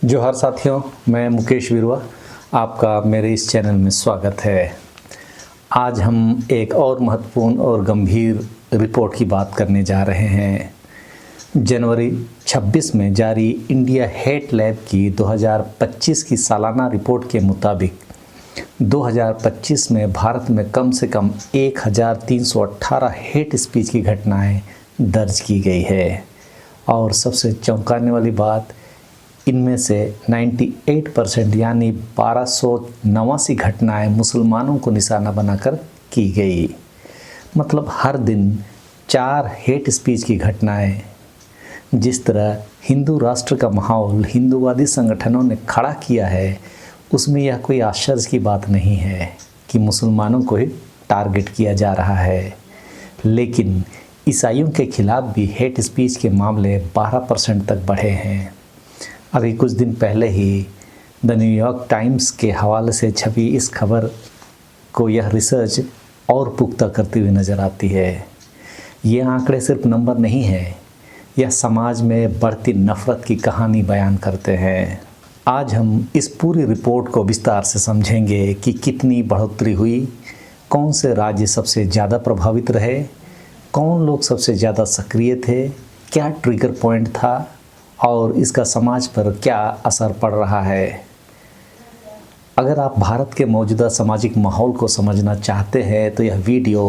जोहार साथियों, मैं मुकेश विरवा, आपका मेरे इस चैनल में स्वागत है। आज हम एक और महत्वपूर्ण और गंभीर रिपोर्ट की बात करने जा रहे हैं। जनवरी 26 में जारी इंडिया हेट लैब की 2025 की सालाना रिपोर्ट के मुताबिक 2025 में भारत में कम से कम 1318 हेट स्पीच की घटनाएं दर्ज की गई है और सबसे चौंकाने वाली बात, इनमें से 98% यानी 1289 घटनाएं मुसलमानों को निशाना बनाकर की गई। मतलब हर दिन 4 हेट स्पीच की घटनाएं। जिस तरह हिंदू राष्ट्र का माहौल हिंदूवादी संगठनों ने खड़ा किया है, उसमें यह कोई आश्चर्य की बात नहीं है कि मुसलमानों को ही टारगेट किया जा रहा है। लेकिन ईसाइयों के खिलाफ भी हेट स्पीच के मामले 12% तक बढ़े हैं। अभी कुछ दिन पहले ही द न्यूयॉर्क टाइम्स के हवाले से छपी इस खबर को यह रिसर्च और पुख्ता करती हुई नज़र आती है। ये आंकड़े सिर्फ नंबर नहीं है, यह समाज में बढ़ती नफ़रत की कहानी बयान करते हैं। आज हम इस पूरी रिपोर्ट को विस्तार से समझेंगे कि कितनी बढ़ोतरी हुई, कौन से राज्य सबसे ज़्यादा प्रभावित रहे, कौन लोग सबसे ज़्यादा सक्रिय थे, क्या ट्रिगर पॉइंट था और इसका समाज पर क्या असर पड़ रहा है। अगर आप भारत के मौजूदा सामाजिक माहौल को समझना चाहते हैं तो यह वीडियो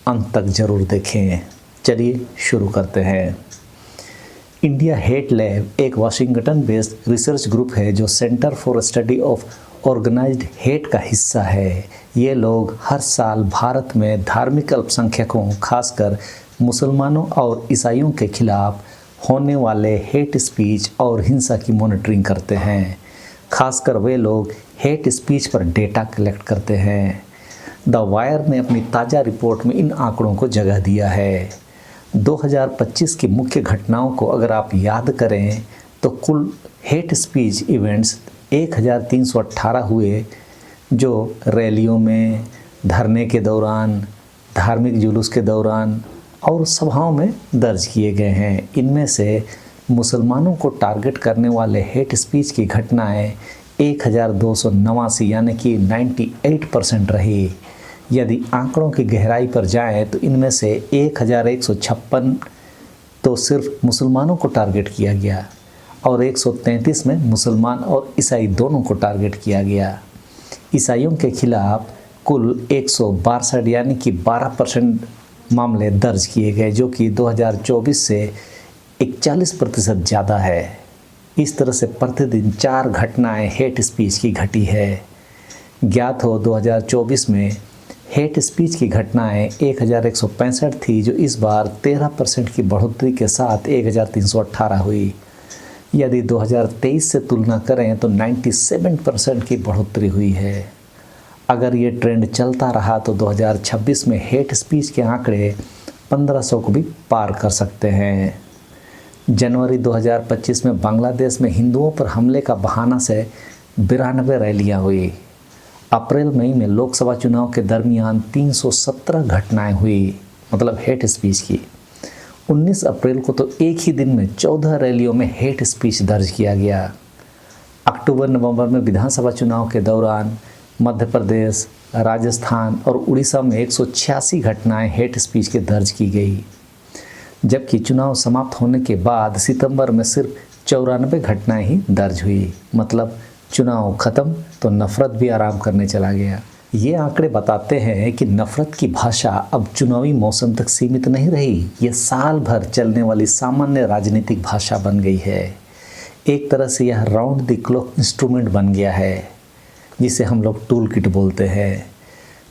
अंत तक ज़रूर देखें। चलिए शुरू करते हैं। इंडिया हेट लैब एक वाशिंगटन बेस्ड रिसर्च ग्रुप है जो Center for Study of Organized Hate का हिस्सा है। ये लोग हर साल भारत में धार्मिक अल्पसंख्यकों, खासकर मुसलमानों और ईसाइयों के खिलाफ होने वाले हेट स्पीच और हिंसा की मॉनिटरिंग करते हैं। खासकर वे लोग हेट स्पीच पर डेटा कलेक्ट करते हैं। द वायर ने अपनी ताज़ा रिपोर्ट में इन आंकड़ों को जगह दिया है। 2025 की मुख्य घटनाओं को अगर आप याद करें तो कुल हेट स्पीच इवेंट्स 1318 हुए, जो रैलियों में, धरने के दौरान, धार्मिक जुलूस के दौरान और सभाओं में दर्ज किए गए हैं। इनमें से मुसलमानों को टारगेट करने वाले हेट स्पीच की घटनाएं 1289 यानी कि 98% रही। यदि आंकड़ों की गहराई पर जाएं तो इनमें से 1156 तो सिर्फ मुसलमानों को टारगेट किया गया और 133 में मुसलमान और ईसाई दोनों को टारगेट किया गया। ईसाइयों के खिलाफ कुल 162 यानी कि 12% मामले दर्ज किए गए, जो कि 2024 से 41% ज़्यादा है। इस तरह से प्रतिदिन 4 घटनाएं हेट स्पीच की घटी है। ज्ञात हो 2024 में हेट स्पीच की घटनाएं 1165 थी, जो इस बार 13% की बढ़ोतरी के साथ 1318 हुई। यदि 2023 से तुलना करें तो 97% की बढ़ोतरी हुई है। अगर ये ट्रेंड चलता रहा तो 2026 में हेट स्पीच के आंकड़े 1500 को भी पार कर सकते हैं। जनवरी 2025 में बांग्लादेश में हिंदुओं पर हमले का बहाना से 92 रैलियां हुई। अप्रैल मई में लोकसभा चुनाव के दरमियान 317 घटनाएं हुई, मतलब हेट स्पीच की। 19 अप्रैल को तो एक ही दिन में 14 रैलियों में हेट स्पीच दर्ज किया गया। अक्टूबर नवंबर में विधानसभा चुनाव के दौरान मध्य प्रदेश, राजस्थान और उड़ीसा में 186 घटनाएं हेट स्पीच के दर्ज की गई, जबकि चुनाव समाप्त होने के बाद सितंबर में सिर्फ 94 घटनाएं ही दर्ज हुई। मतलब चुनाव खत्म तो नफरत भी आराम करने चला गया। ये आंकड़े बताते हैं कि नफरत की भाषा अब चुनावी मौसम तक सीमित नहीं रही, ये साल भर चलने वाली सामान्य राजनीतिक भाषा बन गई है। एक तरह से यह राउंड द क्लॉक इंस्ट्रूमेंट बन गया है, जिसे हम लोग टूल किट बोलते हैं।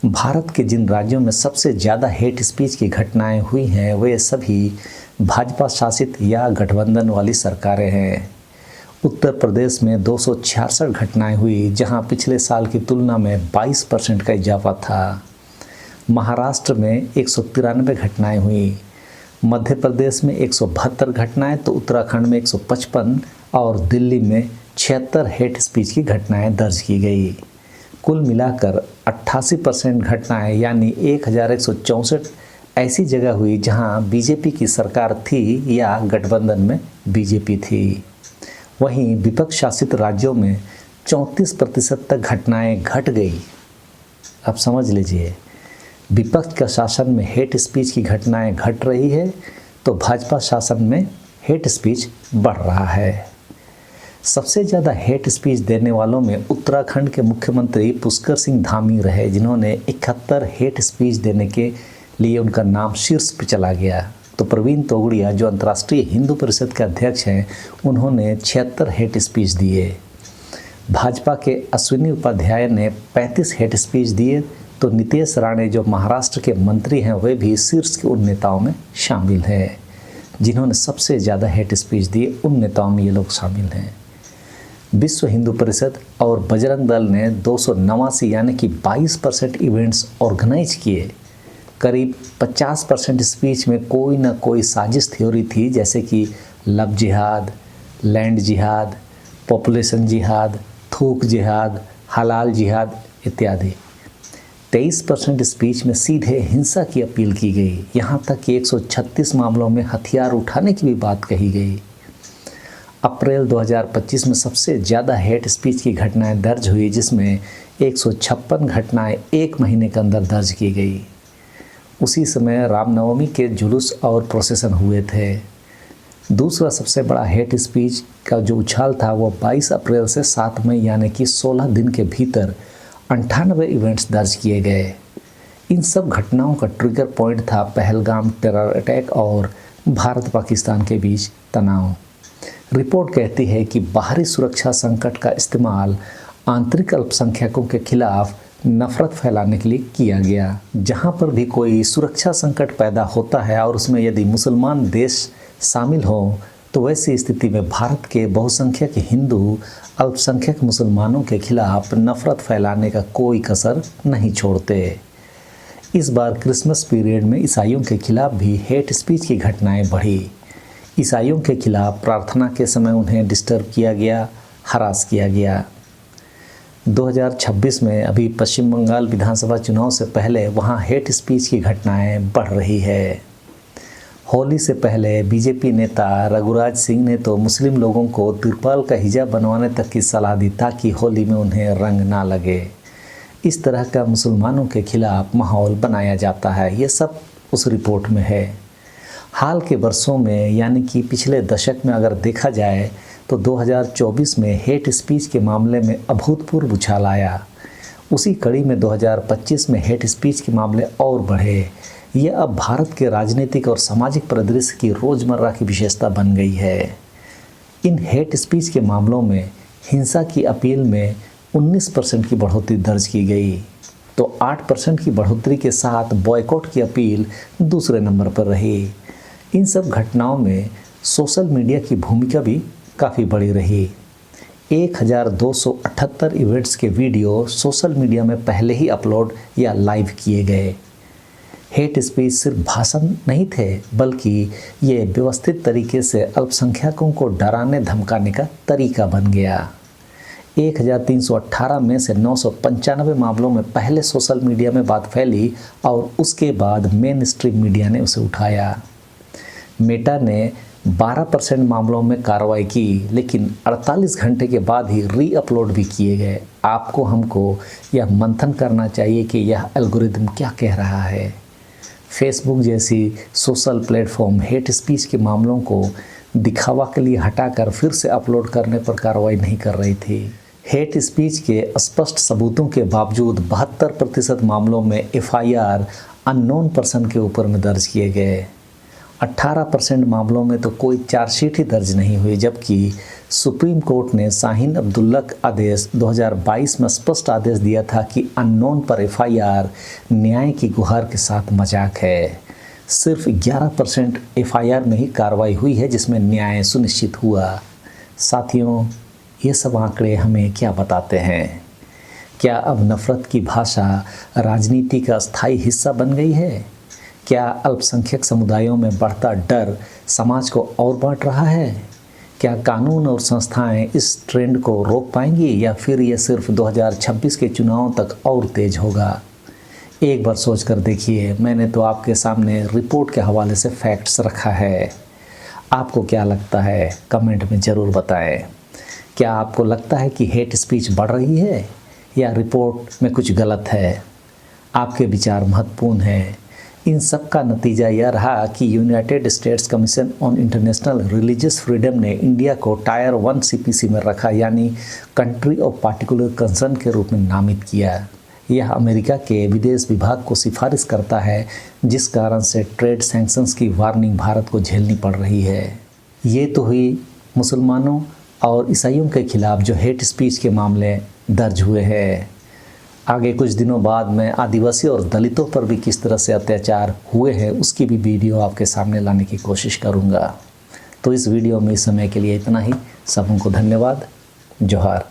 भारत के जिन राज्यों में सबसे ज़्यादा हेट स्पीच की घटनाएं हुई हैं, वे सभी भाजपा शासित या गठबंधन वाली सरकारें हैं। उत्तर प्रदेश में 266 घटनाएं हुई, जहां पिछले साल की तुलना में 22% का इजाफा था। महाराष्ट्र में 193 घटनाएं हुई, मध्य प्रदेश में 172 घटनाएं तो उत्तराखंड में 155 और दिल्ली में 76 हेट स्पीच की घटनाएं दर्ज की गई। कुल मिलाकर 88% घटनाएं यानी 1164 ऐसी जगह हुई जहां बीजेपी की सरकार थी या गठबंधन में बीजेपी थी। वहीं विपक्ष शासित राज्यों में 34% तक घटनाएं घट गई। अब समझ लीजिए, विपक्ष का शासन में हेट स्पीच की घटनाएं घट रही है तो भाजपा शासन में हेट स्पीच बढ़ रहा है। सबसे ज़्यादा हेट स्पीच देने वालों में उत्तराखंड के मुख्यमंत्री पुष्कर सिंह धामी रहे, जिन्होंने 71 हेट स्पीच देने के लिए उनका नाम शीर्ष पर चला गया। तो प्रवीण तोगड़िया, जो अंतर्राष्ट्रीय हिंदू परिषद के अध्यक्ष हैं, उन्होंने 76 हेट स्पीच दिए। भाजपा के अश्विनी उपाध्याय ने 35 हेट स्पीच दिए। तो नीतीश राणे, जो महाराष्ट्र के मंत्री हैं, वे भी शीर्ष के उन नेताओं में शामिल हैं जिन्होंने सबसे ज़्यादा हेट स्पीच दिए। उन नेताओं में ये लोग शामिल हैं। विश्व हिंदू परिषद और बजरंग दल ने 289 यानी कि 22% इवेंट्स ऑर्गेनाइज किए। करीब 50% स्पीच में कोई ना कोई साजिश थ्योरी थी, जैसे कि लव जिहाद, लैंड जिहाद, पॉपुलेशन जिहाद, थूक जिहाद, हलाल जिहाद इत्यादि। 23% स्पीच में सीधे हिंसा की अपील की गई। यहाँ तक कि 136 मामलों में हथियार उठाने की भी बात कही गई। अप्रैल 2025 में सबसे ज़्यादा हेट स्पीच की घटनाएं दर्ज हुई, जिसमें 156 घटनाएं एक महीने के अंदर दर्ज की गई। उसी समय रामनवमी के जुलूस और प्रोसेसन हुए थे। दूसरा सबसे बड़ा हेट स्पीच का जो उछाल था वो 22 अप्रैल से 7 मई यानी कि 16 दिन के भीतर 98 इवेंट्स दर्ज किए गए। इन सब घटनाओं का ट्रिगर पॉइंट था पहलगाम टेरर अटैक और भारत पाकिस्तान के बीच तनाव। रिपोर्ट कहती है कि बाहरी सुरक्षा संकट का इस्तेमाल आंतरिक अल्पसंख्यकों के खिलाफ नफरत फैलाने के लिए किया गया। जहां पर भी कोई सुरक्षा संकट पैदा होता है और उसमें यदि मुसलमान देश शामिल हो तो वैसी स्थिति में भारत के बहुसंख्यक हिंदू अल्पसंख्यक मुसलमानों के खिलाफ नफरत फैलाने का कोई कसर नहीं छोड़ते। इस बार क्रिसमस पीरियड में ईसाइयों के खिलाफ भी हेट स्पीच की घटनाएं बढ़ी। ईसाइयों के खिलाफ प्रार्थना के समय उन्हें डिस्टर्ब किया गया, हरास किया गया। 2026 में अभी पश्चिम बंगाल विधानसभा चुनाव से पहले वहां हेट स्पीच की घटनाएं बढ़ रही है। होली से पहले बीजेपी नेता रघुराज सिंह ने तो मुस्लिम लोगों को तिरपाल का हिजाब बनवाने तक की सलाह दी ताकि होली में उन्हें रंग ना लगे। इस तरह का मुसलमानों के खिलाफ माहौल बनाया जाता है। ये सब उस रिपोर्ट में है। हाल के वर्षों में यानी कि पिछले दशक में अगर देखा जाए तो 2024 में हेट स्पीच के मामले में अभूतपूर्व उछाल आया। उसी कड़ी में 2025 में हेट स्पीच के मामले और बढ़े। यह अब भारत के राजनीतिक और सामाजिक परिदृश्य की रोज़मर्रा की विशेषता बन गई है। इन हेट स्पीच के मामलों में हिंसा की अपील में 19% की बढ़ोतरी दर्ज की गई। तो 8% की बढ़ोतरी के साथ बॉयकॉट की अपील दूसरे नंबर पर रही। इन सब घटनाओं में सोशल मीडिया की भूमिका भी काफ़ी बड़ी रही। 1278 इवेंट्स के वीडियो सोशल मीडिया में पहले ही अपलोड या लाइव किए गए। हेट स्पीच सिर्फ भाषण नहीं थे, बल्कि ये व्यवस्थित तरीके से अल्पसंख्यकों को डराने धमकाने का तरीका बन गया। 1318 में से 995 मामलों में पहले सोशल मीडिया में बात फैली और उसके बाद मेन स्ट्रीम मीडिया ने उसे उठाया। मेटा ने 12% मामलों में कार्रवाई की, लेकिन 48 घंटे के बाद ही री अपलोड भी किए गए। आपको हमको यह मंथन करना चाहिए कि यह एल्गोरिदम क्या कह रहा है। फेसबुक जैसी सोशल प्लेटफॉर्म हेट स्पीच के मामलों को दिखावा के लिए हटाकर फिर से अपलोड करने पर कार्रवाई नहीं कर रही थी। हेट स्पीच के स्पष्ट सबूतों के बावजूद 72% मामलों में एफआईआर अननोन पर्सन के ऊपर में दर्ज किए गए। 18% मामलों में तो कोई चार्जशीट ही दर्ज नहीं हुई, जबकि सुप्रीम कोर्ट ने शाहीन अब्दुल्ला आदेश 2022 में स्पष्ट आदेश दिया था कि अननोन पर एफआईआर न्याय की गुहार के साथ मजाक है। सिर्फ 11% एफआईआर में ही कार्रवाई हुई है जिसमें न्याय सुनिश्चित हुआ। साथियों, ये सब आंकड़े हमें क्या बताते हैं? क्या अब नफ़रत की भाषा राजनीति का स्थायी हिस्सा बन गई है? क्या अल्पसंख्यक समुदायों में बढ़ता डर समाज को और बांट रहा है? क्या कानून और संस्थाएं इस ट्रेंड को रोक पाएंगी या फिर ये सिर्फ 2026 के चुनावों तक और तेज होगा? एक बार सोच कर देखिए। मैंने तो आपके सामने रिपोर्ट के हवाले से फैक्ट्स रखा है। आपको क्या लगता है? कमेंट में ज़रूर बताएं। क्या आपको लगता है कि हेट स्पीच बढ़ रही है या रिपोर्ट में कुछ गलत है? आपके विचार महत्वपूर्ण हैं। इन सब का नतीजा यह रहा कि United states commission on international religious freedom ने इंडिया को टायर 1 CPC में रखा, यानी कंट्री ऑफ पार्टिकुलर कंसर्न के रूप में नामित किया। यह अमेरिका के विदेश विभाग को सिफारिश करता है, जिस कारण से ट्रेड सैंक्शंस की वार्निंग भारत को झेलनी पड़ रही है। ये तो हुई मुसलमानों और ईसाइयों के खिलाफ जो हेट स्पीच के मामले दर्ज हुए हैं। आगे कुछ दिनों बाद मैं आदिवासी और दलितों पर भी किस तरह से अत्याचार हुए हैं उसकी भी वीडियो आपके सामने लाने की कोशिश करूँगा। तो इस वीडियो में इस समय के लिए इतना ही। सबको धन्यवाद। जोहार।